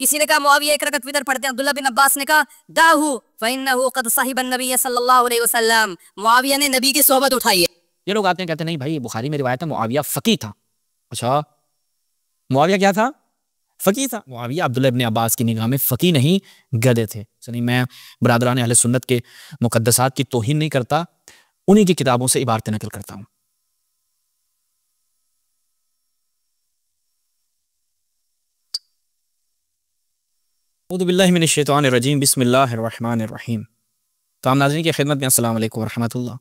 کسی نے کہا معاویہ ایک رکعت وتر پڑھتے ہیں، عبداللہ بن عباس نے کہا داہو فإنہ قد صحب النبی صلی اللہ علیہ وسلم، معاویہ نے نبی کی صحبت اٹھائی ہے۔ یہ لوگ آتے ہیں کہتے ہیں نہیں بھائی بخاری میں روایت ہے معاویہ فقیہ تھا۔ اچھا معاویہ کیا تھا؟ فقیہ تھا۔ معاویہ عبداللہ ابن عباس کی نگاہ میں فقیہ نہیں گدھے تھے۔ سنی میں برادران اہل سنت کے مقدسات کی توہین نہیں کرتا، انہی کی کتابوں سے عبارتیں نقل کرتا ہوں۔ اعوذ باللہ من الشیطان الرجیم، بسم اللہ الرحمن الرحیم۔ تمام ناظرین کی خدمت میں السلام علیکم ورحمۃ اللہ۔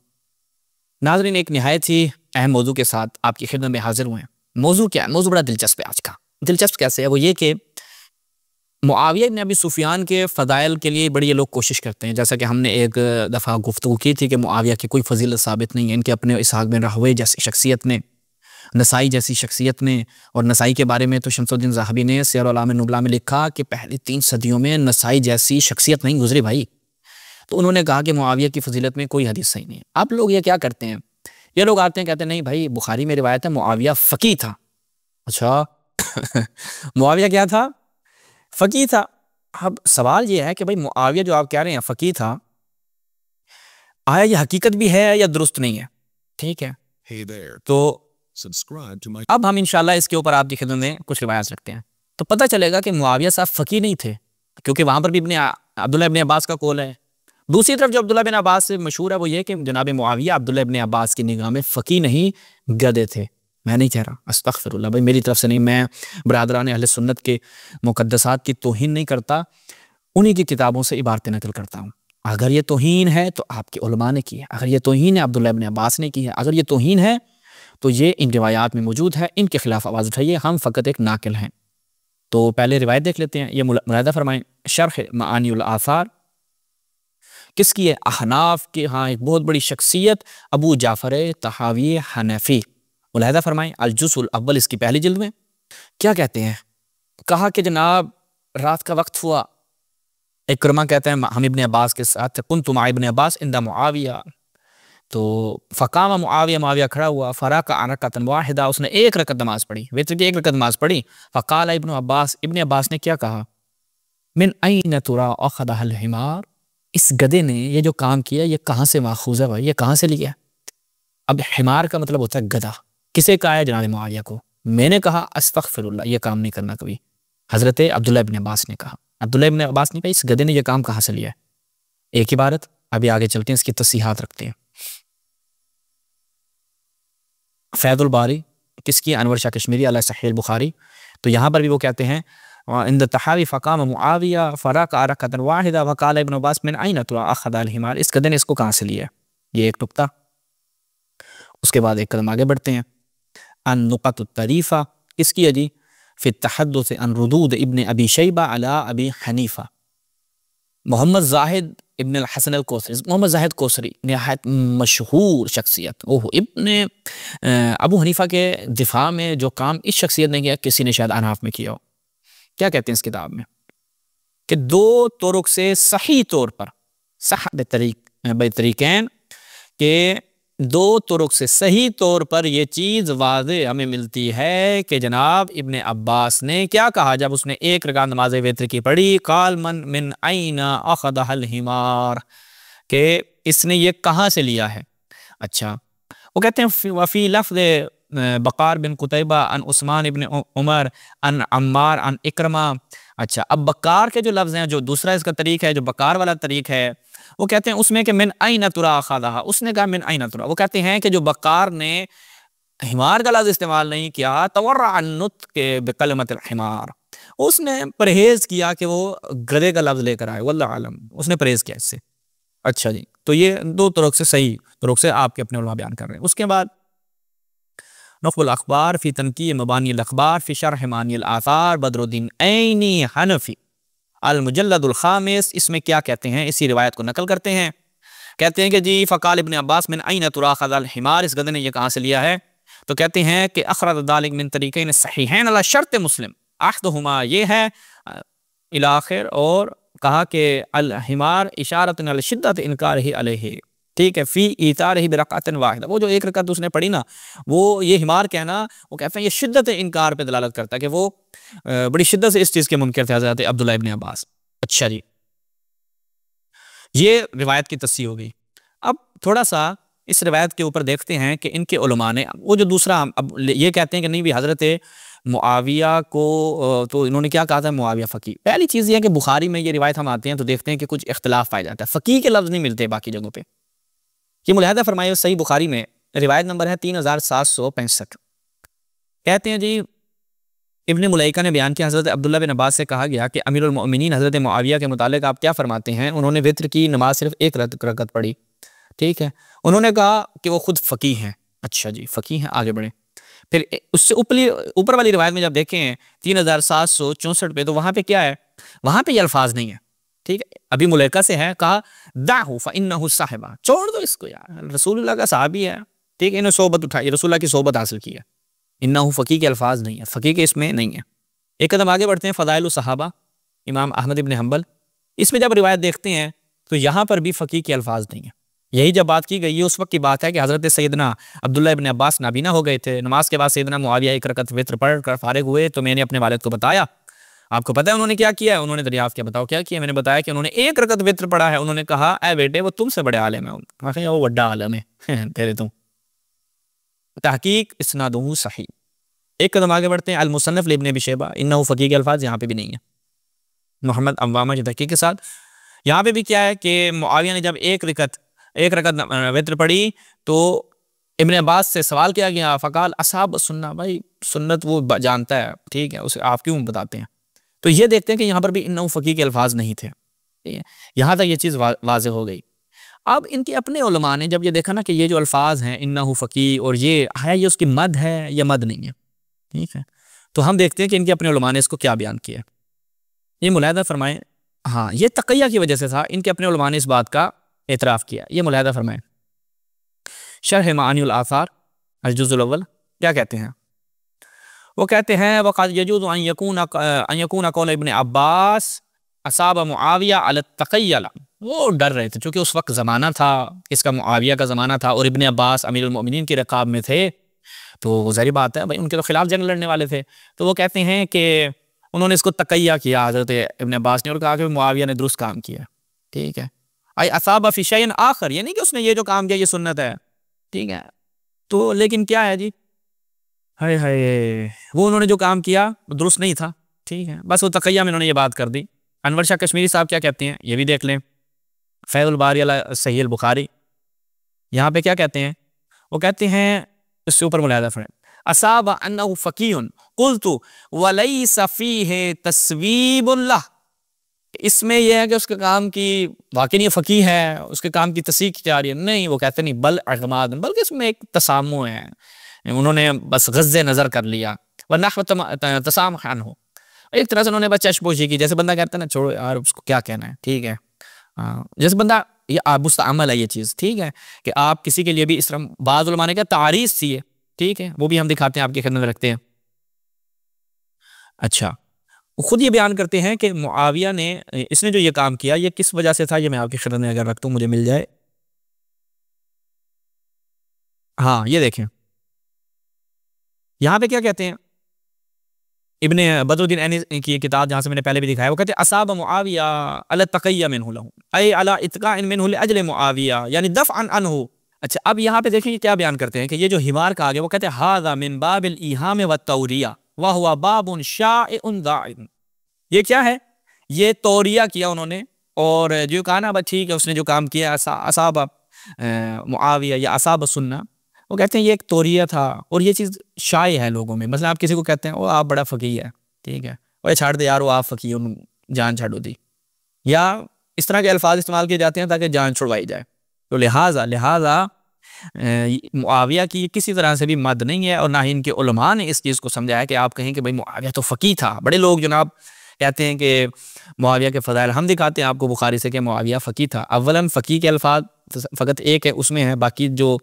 ناظرین ایک نہایت ہی اہم موضوع کے ساتھ آپ کی خدمت میں حاضر ہوئے ہیں۔ موضوع کیا ہے؟ موضوع بڑا دلچسپ ہے آج کا۔ دلچسپ کیسے ہے؟ وہ یہ کہ معاویہ بن ابی سفیان کے فضائل کے لیے بڑی یہ لوگ کوشش کرتے ہیں، جیسا کہ ہم نے ایک دفعہ گفتگو کی تھی کہ معاویہ کی کوئی فضیلت ثابت نہیں ہے، ان کے اپنے اسحاق بن راہویہ جیسی شخصیت نے، نسائی جیسی شخصیت نے، اور نسائی کے بارے میں تو شمس الدین ذہبی نے سیر اعلام نبلاء میں لکھا کہ پہلی 3 صدیوں میں نسائی جیسی شخصیت نہیں گزری بھائی۔ تو انہوں نے کہا کہ معاویہ کی فضیلت میں کوئی حدیث صحیح نہیں ہے۔ اب لوگ یہ کیا کرتے ہیں؟ یہ لوگ آتے ہیں کہتے ہیں نہیں بھائی بخاری میں روایت ہے معاویہ فقیہ تھا۔ اچھا معاویہ کیا تھا؟ فقیہ تھا۔ اب سوال یہ ہے کہ بھائی معاویہ جو آپ کہہ رہے ہیں فقیہ تھا، آیا یہ حقیقت بھی ہے یا درست نہیں ہے؟ ٹھیک ہے، تو اب ہم انشاءاللہ اس کے اوپر آپ کی خدمت میں کچھ روایات رکھتے ہیں، تو پتہ چلے گا کہ معاویہ صاحب فقیہ نہیں تھے، کیونکہ وہاں پر بھی عبداللہ ابن عباس کا قول ہے۔ دوسری طرف جو عبداللہ بن عباس سے مشہور ہے وہ یہ کہ جناب معاویہ عبداللہ ابن عباس کی نگاہ میں فقیہ نہیں گدھے تھے۔ میں نہیں کہہ رہا، استغفر اللہ، بھائی میری طرف سے نہیں، میں برادران اہل سنت کے مقدسات کی توہین نہیں کرتا، انہی کی کتابوں سے عبارتیں نقل کرتا ہوں۔ اگر یہ توہین ہے تو آپ کے علماء نے کی ہے، اگر یہ توہین ہے عبداللہ ابن عباس نے کی ہے، اگر یہ توہین ہے تو یہ ان روایات میں موجود ہے، ان کے خلاف آواز اٹھائیے، ہم فقط ایک ناقل ہیں۔ تو پہلے روایت دیکھ لیتے ہیں، یہ ملاحظہ فرمائیں، شرح معانی الآثار کس کی ہے؟ احناف کے ہاں ایک بہت بڑی شخصیت ابو جعفر طحاوی حنفی، ملاحظہ فرمائیں الجزء الاول اس کی پہلی جلد میں کیا کہتے ہیں؟ کہا کہ جناب رات کا وقت ہوا، اکرمہ کہتے ہیں ہم ابن عباس کے ساتھ کنت مع ابن عباس عند معاویہ، تو فقام معاویہ، معاویہ کھڑا ہوا، فرکع رکعۃ واحدہ، اس نے ایک رکعت نماز پڑھی، وتر کی ایک رکعت نماز پڑھی، فقال ابن عباس، ابن عباس نے کیا کہا؟ من این تری اخذہ الحمار، اس گدھے نے یہ جو کام کیا یہ کہاں سے ماخوذ ہے بھائی، یہ کہاں سے لیا؟ اب حمار کا مطلب ہوتا ہے گدھا، کسے کہا ہے؟ جناب معاویہ کو۔ میں نے کہا استغفر اللہ، یہ کام نہیں کرنا کبھی۔ حضرت عبداللہ ابن عباس نے کہا، عبداللہ ابن عباس نے کہا اس گدھے نے یہ کام کہاں سے لیا ہے؟ ایک عبارت، ابھی آگے چلتے ہیں، اس کی تصحیحات رکھتے ہیں۔ فیض الباری کس کی؟ انور شاہ کشمیری علی صحیح البخاری، تو یہاں پر بھی وہ کہتے ہیں عند الطحاوی فقام معاویہ فرکع رکعۃ واحدہ وقال ابن عباس من این تری اخذ الحمار، اس گدھے نے اس کو کہاں سے لیا ہے؟ یہ ایک نقطہ۔ اس کے بعد ایک قدم آگے بڑھتے ہیں، النقط الطریفہ کس کی ہے جی؟ فی التحدث عن ردود ابن ابی شیبہ علی ابی حنیفہ، محمد زاہد ابن الحسن الکوثری، محمد زاہد کوثری نہایت مشہور شخصیت، ابن ابو حنیفہ کے دفاع میں جو کام اس شخصیت نے کیا کسی نے شاید اناف میں کیا ہو۔ کیا کہتے ہیں اس کتاب میں کہ 2 طرق سے صحیح طور پر، صح بطریقین کہ 2 طرق سے صحیح طور پر یہ چیز واضح ہمیں ملتی ہے کہ جناب ابن عباس نے کیا کہا جب اس نے ایک رکعت نماز وتر کی پڑھی، قال من این اخذہ الحمار، کہ اس نے یہ کہاں سے لیا ہے۔ اچھا وہ کہتے ہیں وفی لفظ بقار بن قتیبہ عن عثمان ابن عمر عن عمار عن اکرمہ۔ اچھا اب بقار کے جو لفظ ہیں، جو دوسرا اس کا طریق ہے، جو بقار والا طریق ہے، وہ کہتے ہیں اس میں کہ من این تری اخذہ، اس نے کہا من این تری، وہ کہتے ہیں کہ جو بقار نے حمار کا لفظ استعمال نہیں کیا، تورع النطق بکلمۃ الحمار، اس نے پرہیز کیا کہ وہ گدھے کا لفظ لے کر آئے، واللہ عالم اس نے پرہیز کیا اس سے۔ اچھا جی، تو یہ 2 طرق سے صحیح طرق سے آپ کے اپنے علماء بیان کر رہے ہیں۔ اس کے بعد نخب الاخبار فی تنقیح مبانی الاخبار فی شرح معانی الآثار بدر الدین عینی حنفی المجلد الخامس، اس میں کیا کہتے ہیں؟ اسی روایت کو نقل کرتے ہیں، کہتے ہیں کہ جی فقال ابن عباس من این تری اخذ الحمار، اس گدھے نے یہ کہاں سے لیا ہے؟ تو کہتے ہیں کہ اخرج ذلک من طریقین صحیحین علی شرط مسلم، احدہما یہ ہے الی آخر، اور کہا کہ الحمار اشارۃ علی شدت انکارہ علیہ، ٹھیک ہے، فی ایثارہ برکعۃ واحدہ، وہ جو ایک رکعت اس نے پڑھی نا، وہ یہ حمار کہنا، وہ کہتے ہیں یہ شدت انکار پہ دلالت کرتا ہے کہ وہ بڑی شدت سے اس چیز کے منکر تھے حضرت عبداللہ ابن عباس۔ اچھا جی، یہ روایت کی تصحیح ہو گئی۔ اب تھوڑا سا اس روایت کے اوپر دیکھتے ہیں کہ ان کے علماء نے وہ جو دوسرا، اب یہ کہتے ہیں کہ نہیں بھی حضرت معاویہ کو تو انہوں نے کیا کہا تھا، معاویہ فقیہ۔ پہلی چیز یہ ہے کہ بخاری میں یہ روایت ہم آتے ہیں تو دیکھتے ہیں کہ کچھ اختلاف پایا جاتا ہے، فقیہ کے لفظ نہیں ملتے باقی جگہوں پہ۔ یہ ملاحظہ فرمائے، صحیح بخاری میں روایت نمبر ہے 3765، کہتے ہیں جی ابن ملیکہ نے بیان کیا حضرت عبداللہ بن عباس سے کہا گیا کہ امیر المؤمنین حضرت معاویہ کے متعلق آپ کیا فرماتے ہیں؟ انہوں نے وتر کی نماز صرف ایک رکعت پڑھی، ٹھیک ہے، انہوں نے کہا کہ وہ خود فقیہ ہیں۔ اچھا جی، فقیہ ہیں، آگے بڑھیں۔ پھر اس سے اوپر والی روایت میں جب دیکھیں 3764 پہ، تو وہاں پہ کیا ہے؟ وہاں پہ یہ الفاظ نہیں ہے، ٹھیک ہے، ابھی ملیکہ سے ہے، کہا دعہ فانہ صاحبہ، چھوڑ دو اس کو یار، رسول اللہ کا صحابی ہے، ٹھیک ہے، انہوں نے صحبت اٹھائی، رسول اللہ کی صحبت حاصل کی ہے۔ انہ فقیہ کے الفاظ نہیں ہے، فقیہ کے اس میں نہیں ہے۔ ایک قدم آگے بڑھتے ہیں، فضائل الصحابہ امام احمد ابن حنبل، اس میں جب روایت دیکھتے ہیں تو یہاں پر بھی فقیہ کے الفاظ نہیں ہیں۔ یہی جب بات کی گئی ہے اس وقت کی بات ہے کہ حضرت سیدنا عبداللہ ابن عباس نابینا ہو گئے تھے، نماز کے بعد سیدنا معاویہ ایک رکعت وتر پڑھ کر فارغ ہوئے، تو میں نے اپنے والد کو بتایا، آپ کو پتہ ہے انہوں نے کیا کیا ہے؟ انہوں نے دریافت کیا، بتاؤ کیا کیا؟ میں نے بتایا کہ انہوں نے ایک رکعت وتر پڑھا ہے۔ انہوں نے کہا اے بیٹے وہ تم سے بڑے عالم ہیں، وہ بڑا عالم ہے تیرے تم۔ تحقیق اسنادہ صحیح۔ ایک قدم آگے بڑھتے ہیں، المصنف لابن ابی شیبہ، انہ فقیہ کے الفاظ یہاں پہ بھی نہیں ہیں، محمد عوامہ کی تحقیق کے ساتھ۔ یہاں پہ بھی کیا ہے کہ معاویہ نے جب ایک رکعت وتر پڑھی تو ابن عباس سے سوال کیا گیا، فقال اصحاب سنہ، بھائی سنت وہ جانتا ہے، ٹھیک ہے، اسے آپ کیوں بتاتے ہیں؟ تو یہ دیکھتے ہیں کہ یہاں پر بھی انہ فقیہ کے الفاظ نہیں تھے، ٹھیک ہے، یہاں تک یہ چیز واضح ہو گئی۔ اب ان کے اپنے علماء نے جب یہ دیکھا نا کہ یہ جو الفاظ ہیں انہ فقیہ، اور یہ ہے، یہ اس کی مد ہے یا مد نہیں ہے، ٹھیک ہے، تو ہم دیکھتے ہیں کہ ان کے اپنے علماء نے اس کو کیا بیان کیا ہے۔ یہ ملاحظہ فرمائیں، ہاں یہ تقیہ کی وجہ سے تھا، ان کے اپنے علماء نے اس بات کا اعتراف کیا، یہ ملاحظہ فرمائیں۔ شرح معانی الآثار الجزء الاول کیا کہتے ہیں؟ وہ کہتے ہیں وقد یجوز ان یکون قول ابن عباس اصاب معاویہ علی التقیہ، وہ ڈر رہے تھے چونکہ اس وقت زمانہ تھا، اس کا معاویہ کا زمانہ تھا، اور ابن عباس امیر المؤمنین کی رقاب میں تھے، تو ظاہری بات ہے بھائی ان کے تو خلاف جنگ لڑنے والے تھے، تو وہ کہتے ہیں کہ انہوں نے اس کو تقیہ کیا حضرت ابن عباس نے، اور کہا کہ معاویہ نے درست کام کیا، ٹھیک ہے، ای اصاب فی شیء آخر، یہ نہیں کہ اس نے یہ جو کام کیا یہ سنت ہے، ٹھیک ہے، تو لیکن کیا ہے جی، ہائے ہائے وہ انہوں نے جو کام کیا وہ درست نہیں تھا، ٹھیک ہے، بس وہ تقیہ میں انہوں نے یہ بات کر دی۔ انور شاہ کشمیری صاحب کیا کہتے ہیں یہ بھی دیکھ لیں، فیض الباری علی صحیح البخاری، یہاں پہ کیا کہتے ہیں؟ وہ کہتے ہیں اس سے اوپر ملاحظہ فرمائیں، اصاب انہ فقیہ قلت ولیس فیہ تصویب لہ، اس میں یہ ہے کہ اس کے کام کی واقعی یہ فقیہ ہے، اس کے کام کی تصحیح کی جا رہی ہے، نہیں، وہ کہتے نہیں، بل اعتماد، بلکہ اس میں ایک تسامح ہے، انہوں نے بس غض نظر کر لیا، ونحو تسامح عنہ، ایک طرح سے انہوں نے بس چشم پوشی کی، جیسے بندہ کہتا ہے نا چھوڑو یار اس کو کیا کہنا ہے، ٹھیک ہے، جیسے بندہ یہ مستعمل ہے یہ چیز، ٹھیک ہے، کہ آپ کسی کے لیے بھی اس طرح، بعض علماء نے کہا تعریض سی ہے، ٹھیک ہے، وہ بھی ہم دکھاتے ہیں آپ کی خدمت میں رکھتے ہیں۔ اچھا، وہ خود یہ بیان کرتے ہیں کہ معاویہ نے، اس نے جو یہ کام کیا یہ کس وجہ سے تھا، یہ میں آپ کی خدمت میں اگر رکھتا ہوں مجھے مل جائے، ہاں یہ دیکھیں یہاں پہ کیا کہتے ہیں، ابن بدر الدین عینی کی کتاب جہاں سے میں نے پہلے بھی دکھایا، وہ کہتے ہیں اصاب معاویہ علی التقیہ منہ لہ، ای علی اتقاء منہ لاجل معاویہ، یعنی دفعا عنہ۔ اچھا اب یہاں پہ دیکھیں کیا بیان کرتے ہیں کہ یہ جو حمار کہا گیا، وہ کہتے ہیں ھذا من باب الایہام والتوریہ وہو باب شائع ضائع، یہ کیا ہے، یہ توریہ کیا انہوں نے، اور جو کہا نا بس ٹھیک ہے اس نے جو کام کیا اصاب معاویہ یا اصاب سنہ، وہ کہتے ہیں یہ ایک توریہ تھا، اور یہ چیز شائع ہے لوگوں میں، مثلا آپ کسی کو کہتے ہیں وہ آپ بڑا فقیہ ہے، ٹھیک ہے، وہ چھاڑ دے یار وہ آپ فقیہ، جان چھاڑو دی، یا اس طرح کے الفاظ استعمال کیے جاتے ہیں تاکہ جان چھڑوائی جائے، تو لہٰذا معاویہ کی کسی طرح سے بھی مد نہیں ہے، اور نہ ہی ان کے علماء نے اس چیز کو سمجھا ہے کہ آپ کہیں کہ بھائی معاویہ تو فقیہ تھا۔ بڑے لوگ جناب کہتے ہیں کہ معاویہ کے فضائل ہم دکھاتے ہیں آپ کو بخاری سے کہ معاویہ فقیہ تھا، اولاً فقیہ کے الفاظ فقط ایک ہے اس میں ہے، باقی جو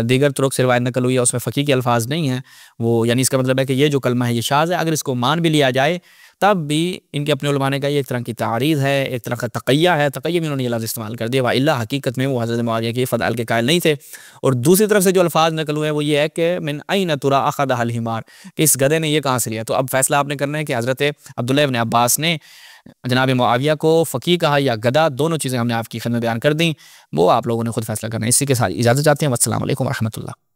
دیگر طرق سے روایت نقل ہوئی ہے اس میں فقیہ کے الفاظ نہیں ہیں، وہ یعنی اس کا مطلب ہے کہ یہ جو کلمہ ہے یہ شاذ ہے، اگر اس کو مان بھی لیا جائے تب بھی ان کے اپنے علماء نے کہا یہ ایک طرح کی تعریض ہے، ایک طرح کا تقیہ ہے، تقیہ میں انہوں نے یہ لفظ استعمال کر دیا، وَإِلَّا حقیقت میں وہ حضرت معاویہ کے فضائل کے قائل نہیں تھے۔ اور دوسری طرف سے جو الفاظ نقل ہوئے ہیں وہ یہ ہے کہ من أين ترى أخذها الحمار، کہ اس گدھے نے یہ کہاں سے لیا۔ تو اب فیصلہ آپ نے کرنا ہے کہ حضرت عبداللہ ابن عباس نے جناب معاویہ کو فقیہ کہا یا گدھا، دونوں چیزیں ہم نے آپ کی خدمت بیان کر دیں، وہ آپ لوگوں نے خود فیصلہ کرنا ہے۔ اسی کے ساتھ اجازت چاہتے ہیں، والسلام علیکم ورحمۃ اللہ۔